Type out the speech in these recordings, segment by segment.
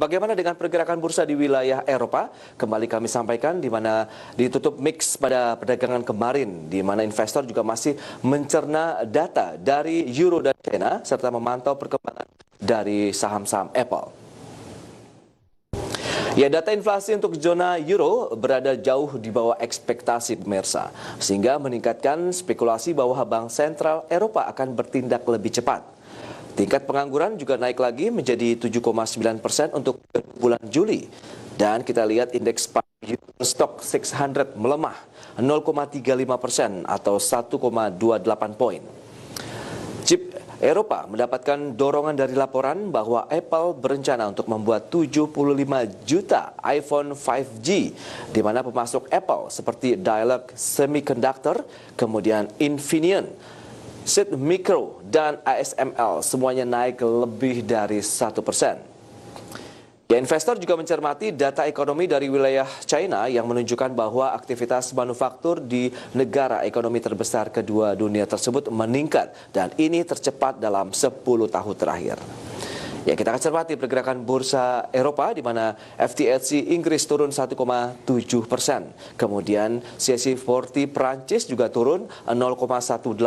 bagaimana dengan pergerakan bursa di wilayah Eropa? Kembali kami sampaikan di mana ditutup mix pada perdagangan kemarin, di mana investor juga masih mencerna data dari Euro dan China serta memantau perkembangan dari saham-saham Apple. Ya, data inflasi untuk zona Euro berada jauh di bawah ekspektasi pemirsa, sehingga meningkatkan spekulasi bahwa Bank Sentral Eropa akan bertindak lebih cepat. Tingkat pengangguran juga naik lagi menjadi 7,9% untuk bulan Juli. Dan kita lihat indeks Euro Stock 600 melemah 0,35% atau 1,28 poin. Chip Eropa mendapatkan dorongan dari laporan bahwa Apple berencana untuk membuat 75 juta iPhone 5G, di mana pemasok Apple seperti Dialog Semiconductor, kemudian Infineon, ST Micro, dan ASML semuanya naik lebih dari 1%. Ya, investor juga mencermati data ekonomi dari wilayah China yang menunjukkan bahwa aktivitas manufaktur di negara ekonomi terbesar kedua dunia tersebut meningkat dan ini tercepat dalam 10 tahun terakhir. Ya, kita akan cermati pergerakan bursa Eropa di mana FTSE Inggris turun 1,7%. Kemudian CAC 40 Prancis juga turun 0,18%.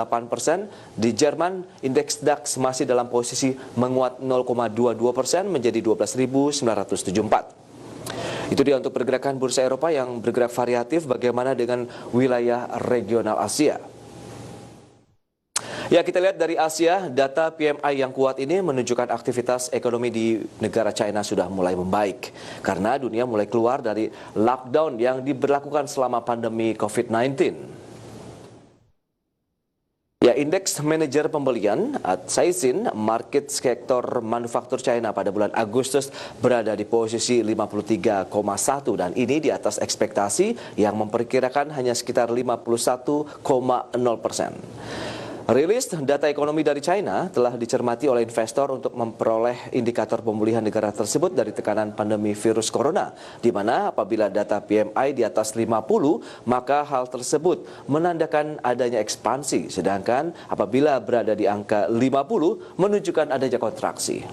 Di Jerman, indeks DAX masih dalam posisi menguat 0,22% menjadi 12.974. Itu dia untuk pergerakan bursa Eropa yang bergerak variatif. Bagaimana dengan wilayah regional Asia? Ya, kita lihat dari Asia, data PMI yang kuat ini menunjukkan aktivitas ekonomi di negara China sudah mulai membaik. Karena dunia mulai keluar dari lockdown yang diberlakukan selama pandemi COVID-19. Ya, indeks manajer pembelian Caixin market sektor manufaktur China pada bulan Agustus berada di posisi 53,1 dan ini di atas ekspektasi yang memperkirakan hanya sekitar 51,0%. Rilis data ekonomi dari China telah dicermati oleh investor untuk memperoleh indikator pemulihan negara tersebut dari tekanan pandemi virus corona, di mana apabila data PMI di atas 50, maka hal tersebut menandakan adanya ekspansi, sedangkan apabila berada di angka 50, menunjukkan adanya kontraksi.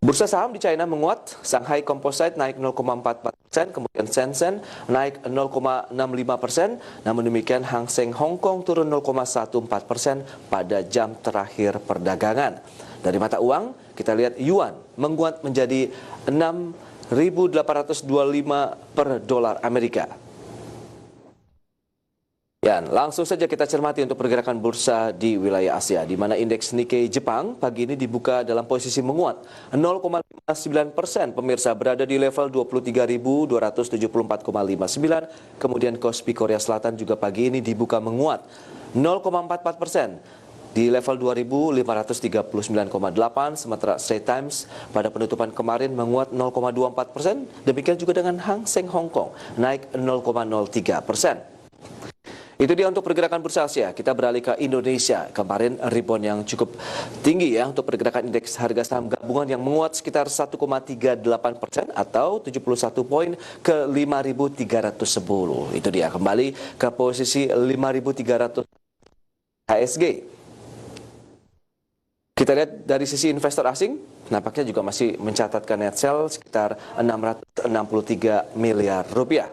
Bursa saham di China menguat, Shanghai Composite naik 0,44%, kemudian Shenzhen naik 0,65%, namun demikian Hang Seng Hong Kong turun 0,14% pada jam terakhir perdagangan. Dari mata uang, kita lihat Yuan menguat menjadi 6.825 per dolar Amerika. Ya, langsung saja kita cermati untuk pergerakan bursa di wilayah Asia, di mana indeks Nikkei Jepang pagi ini dibuka dalam posisi menguat 0,59%, pemirsa berada di level 23.274,59. Kemudian Kospi Korea Selatan juga pagi ini dibuka menguat 0,44%. Di level 2.539,8, sementara Straits Times pada penutupan kemarin menguat 0,24%. Demikian juga dengan Hang Seng Hong Kong naik 0,03%. Itu dia untuk pergerakan bursa Asia. Kita beralih ke Indonesia. Kemarin rebound yang cukup tinggi ya untuk pergerakan indeks harga saham gabungan yang menguat sekitar 1,38% atau 71 poin ke 5.310. Itu dia kembali ke posisi 5.300 HSG. Kita lihat dari sisi investor asing, nampaknya juga masih mencatatkan net sell sekitar 663 miliar rupiah.